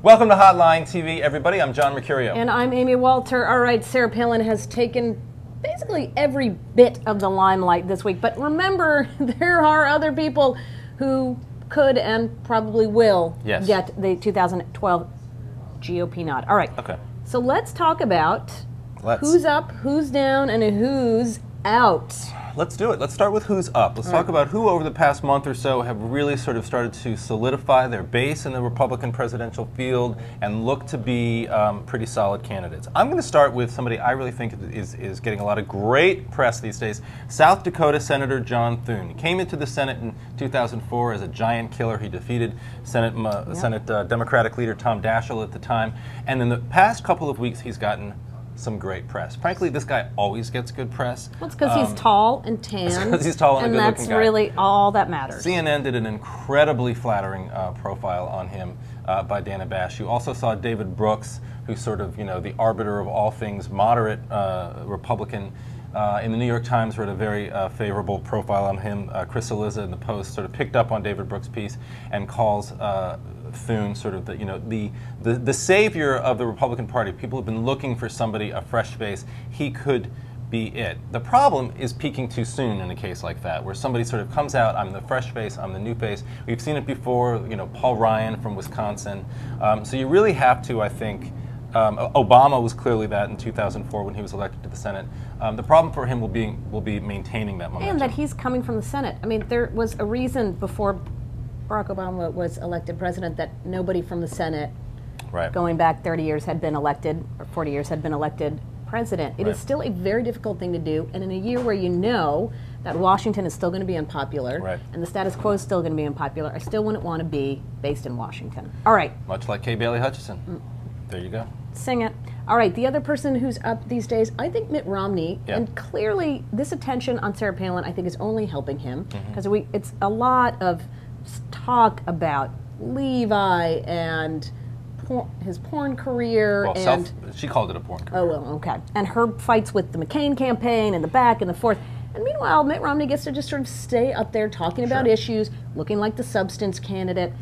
Welcome to Hotline TV, everybody. I'm John Mercurio. And I'm Amy Walter. All right, Sarah Palin has taken basically every bit of the limelight this week. But remember, there are other people who could and probably will get the 2012 GOP nod. All right. Okay. So let's talk about who's up, who's down, and who's out. Let's do it. Let's start with who's up. Let's talk about who over the past month or so have really sort of started to solidify their base in the Republican presidential field and look to be pretty solid candidates. I'm going to start with somebody I really think is getting a lot of great press these days, South Dakota Senator John Thune. He came into the Senate in 2004 as a giant killer. He defeated Senate Democratic leader Tom Daschle at the time. And in the past couple of weeks, he's gotten some great press. Frankly, this guy always gets good press. Well, it's because he's tall and tan. Because he's tall and a good-looking guy. And that's really all that matters. CNN did an incredibly flattering profile on him by Dana Bash. You also saw David Brooks, who's sort of, the arbiter of all things moderate Republican. In the New York Times wrote a very favorable profile on him. Chris Eliza in the Post sort of picked up on David Brooks' piece and calls Thune sort of the savior of the Republican Party. People have been looking for somebody, a fresh face. He could be it. The problem is peaking too soon in a case like that, where somebody sort of comes out, I'm the fresh face, I'm the new face. We've seen it before, Paul Ryan from Wisconsin. So you really have to, I think, Obama was clearly that in 2004 when he was elected to the Senate. The problem for him will be maintaining that momentum. And that he's coming from the Senate. I mean, there was a reason before Barack Obama was elected president that nobody from the Senate, going back 30 years, had been elected, or 40 years, had been elected president. It is still a very difficult thing to do, and in a year where you know that Washington is still going to be unpopular, and the status quo is still going to be unpopular, I still wouldn't want to be based in Washington. All right. Much like Kay Bailey Hutchison. There you go. Sing it. All right, the other person who's up these days, I think Mitt Romney, and clearly this attention on Sarah Palin, I think, is only helping him, because it's a lot of talk about Levi and his porn career. Well, she called it a porn career. Oh, well, okay. And her fights with the McCain campaign and the back and the forth. And meanwhile, Mitt Romney gets to just sort of stay up there talking about issues, looking like the substance candidate.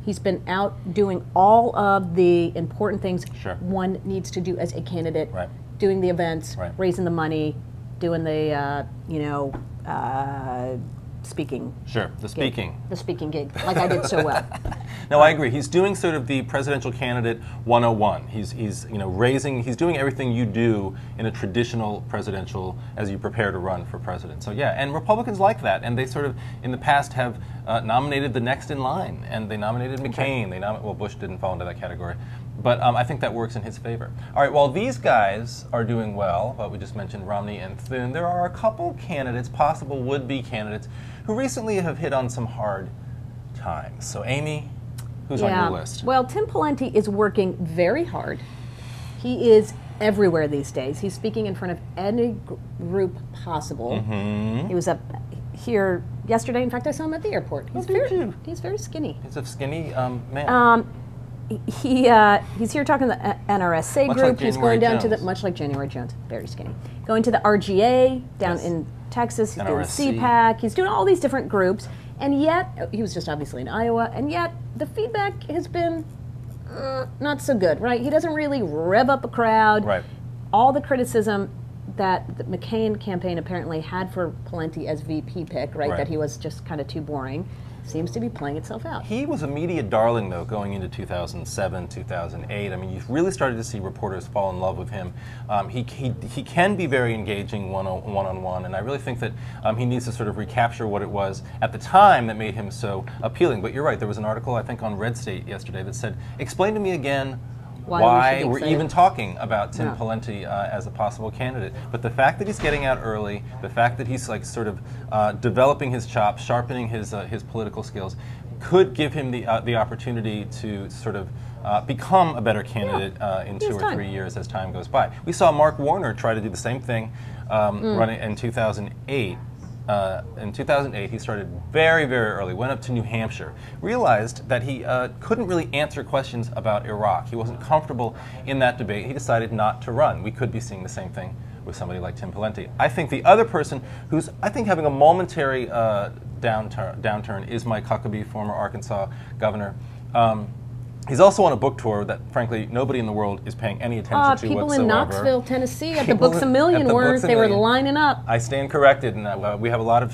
He's been out doing all of the important things one needs to do as a candidate, doing the events, raising the money, doing the, speaking. The speaking. The speaking gig, like I did so well. No, I agree. He's doing sort of the presidential candidate 101. He's doing everything you do in a traditional presidential as you prepare to run for president. So yeah, and Republicans like that, and they sort of in the past have nominated the next in line, and they nominated McCain. Well, Bush didn't fall into that category. But I think that works in his favor. All right, while these guys are doing well, but we just mentioned Romney and Thune, there are a couple candidates, possible would-be candidates, who recently have hit on some hard times. So Amy, who's on your list? Well, Tim Pawlenty is working very hard. He is everywhere these days. He's speaking in front of any group possible. He was up here yesterday. In fact, I saw him at the airport. He's very skinny. He's a skinny man. He's here talking to the NRSA much group. Like he's going down Jones. to much like January Jones, very skinny. Going to the RGA down in Texas. He's doing CPAC. He's doing all these different groups, and yet he was just obviously in Iowa, and yet the feedback has been not so good. Right? He doesn't really rev up a crowd. Right. All the criticism that the McCain campaign apparently had for Pawlenty as VP pick, that he was just kind of too boring, seems to be playing itself out. He was a media darling, though, going into 2007, 2008. I mean, you've really started to see reporters fall in love with him. He can be very engaging one-on-one, and I really think that he needs to sort of recapture what it was at the time that made him so appealing. But you're right, there was an article, I think, on Red State yesterday that said, explain to me again why we're even talking about Tim Pawlenty as a possible candidate. But the fact that he's getting out early, the fact that he's like sort of developing his chops, sharpening his political skills, could give him the opportunity to sort of become a better candidate in 2 or 3 years as time goes by. We saw Mark Warner try to do the same thing running in 2008. In 2008, he started very, very early, went up to New Hampshire, realized that he couldn't really answer questions about Iraq. He wasn't comfortable in that debate. He decided not to run. We could be seeing the same thing with somebody like Tim Pawlenty. I think the other person who's, I think, having a momentary downturn is Mike Huckabee, former Arkansas governor. He's also on a book tour that, frankly, nobody in the world is paying any attention to people whatsoever. in Knoxville, Tennessee, at the Books A Million they were lining up. I stand corrected, and we have a lot of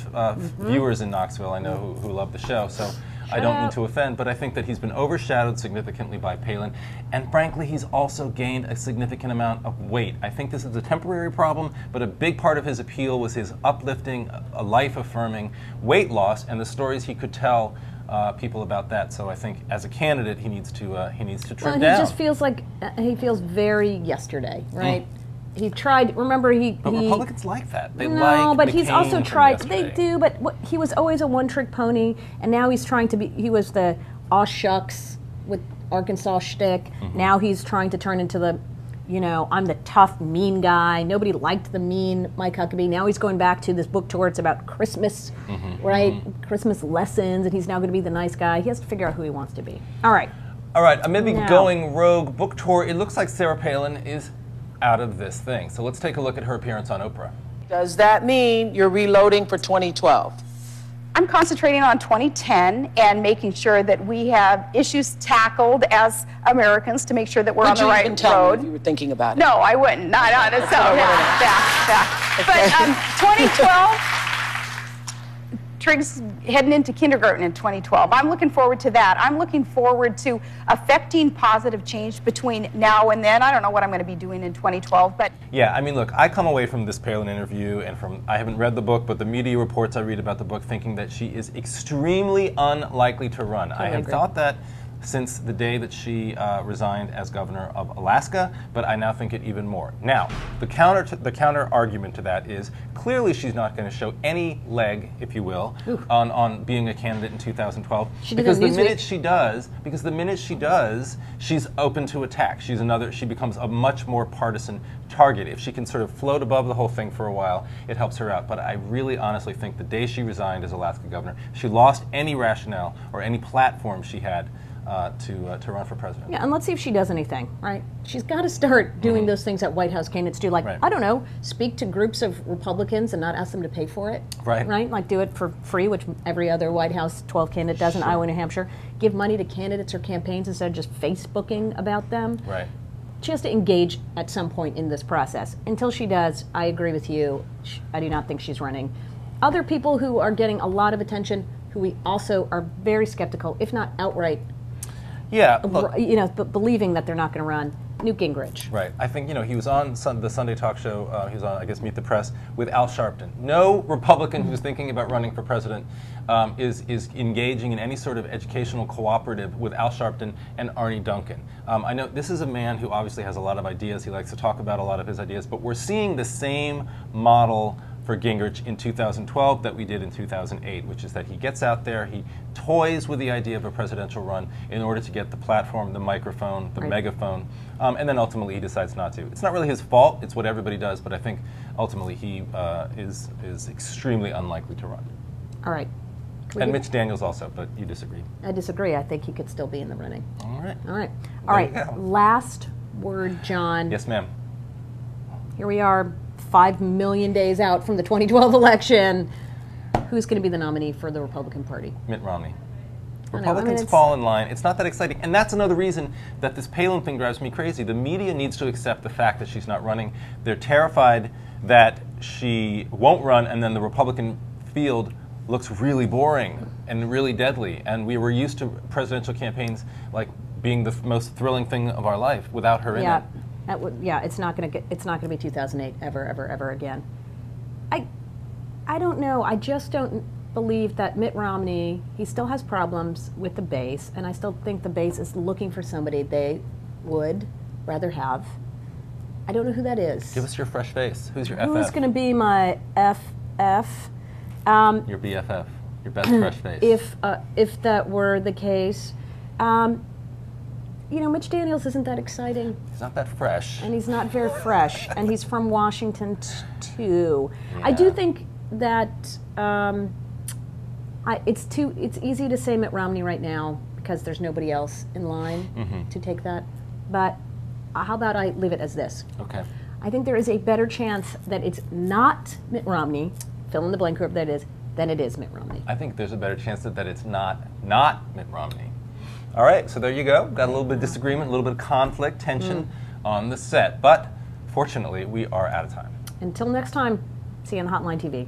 viewers in Knoxville, I know, who love the show, so I don't mean to offend, but I think that he's been overshadowed significantly by Palin, and frankly, he's also gained a significant amount of weight. I think this is a temporary problem, but a big part of his appeal was his uplifting, a life-affirming weight loss, and the stories he could tell people about that. So I think as a candidate, he needs to trim down. He just feels like he feels very yesterday, right? He tried. Remember, But Republicans like that. They no, like but he's McCain also tried. yesterday. They do, but he was always a one-trick pony, and now he's trying to be. He was the aw shucks with Arkansas shtick. Now he's trying to turn into the, I'm the tough, mean guy. Nobody liked the mean Mike Huckabee. Now he's going back to this book tour. It's about Christmas, right? Christmas lessons, and he's now going to be the nice guy. He has to figure out who he wants to be. All right. Maybe going rogue book tour. It looks like Sarah Palin is out of this thing. So let's take a look at her appearance on Oprah. Does that mean you're reloading for 2012? I'm concentrating on 2010 and making sure that we have issues tackled as Americans to make sure that we're on the right road. Would you even tell me if you were thinking about it? No, I wouldn't. Not on it. So, But 2012, Trig's heading into kindergarten in 2012. I'm looking forward to that. I'm looking forward to affecting positive change between now and then. I don't know what I'm going to be doing in 2012, but... Yeah, I mean, look, I come away from this Palin interview and I haven't read the book, but the media reports I read about the book thinking that she is extremely unlikely to run. I have thought that since the day that she resigned as governor of Alaska, but I now think it even more. Now, the counter argument to that is clearly she's not going to show any leg, if you will, on being a candidate in 2012. Because the minute she does, she's open to attack. She becomes a much more partisan target. If she can sort of float above the whole thing for a while, it helps her out. But I really honestly think the day she resigned as Alaska governor, she lost any rationale or any platform she had to run for president. Yeah, and let's see if she does anything, right? She's got to start doing those things that White House candidates do, like, I don't know, speak to groups of Republicans and not ask them to pay for it, right? Like do it for free, which every other White House 12 candidate does in Iowa and New Hampshire. Give money to candidates or campaigns instead of just Facebooking about them. Right. She has to engage at some point in this process. Until she does, I agree with you, I do not think she's running. Other people who are getting a lot of attention, who we also are very skeptical, if not outright, but believing that they're not going to run. Newt Gingrich. Right. I think, he was on the Sunday talk show, he was on, I guess, Meet the Press, with Al Sharpton. No Republican who's thinking about running for president is engaging in any sort of educational cooperative with Al Sharpton and Arnie Duncan. I know this is a man who obviously has a lot of ideas. He likes to talk about a lot of his ideas, but we're seeing the same model for Gingrich in 2012 that we did in 2008, which is that he gets out there, he toys with the idea of a presidential run in order to get the platform, the microphone, the megaphone, and then ultimately he decides not to. It's not really his fault, it's what everybody does, but I think ultimately he is extremely unlikely to run. All right. And Mitch Daniels also, but you disagree. I disagree. I think he could still be in the running. All right. All right. All right. Last word, John. Yes, ma'am. Here we are, 5 million days out from the 2012 election. Who's going to be the nominee for the Republican Party? Mitt Romney. Republicans fall in line. It's not that exciting. And that's another reason that this Palin thing drives me crazy. The media needs to accept the fact that she's not running. They're terrified that she won't run, and then the Republican field looks really boring and really deadly. And we were used to presidential campaigns like being the most thrilling thing of our life without her in it. It's not going to be 2008 ever again. I don't know. I just don't believe that Mitt Romney, he still has problems with the base, and I still think the base is looking for somebody they would rather have. I don't know who that is. Give us your fresh face. Who's your FF? Who's going to be my FF? Your BFF, your best fresh face. If that were the case, Mitch Daniels isn't that exciting. He's not that fresh. And he's not very fresh. And he's from Washington too. Yeah. I do think that it's easy to say Mitt Romney right now because there's nobody else in line to take that. But how about I leave it as this? Okay. I think there is a better chance that it's not Mitt Romney, fill in the blank whoever that is, than it is Mitt Romney. I think there's a better chance that it's not Mitt Romney. All right, so there you go. Got a little bit of disagreement, a little bit of conflict, tension on the set. But fortunately, we are out of time. Until next time, see you on Hotline TV.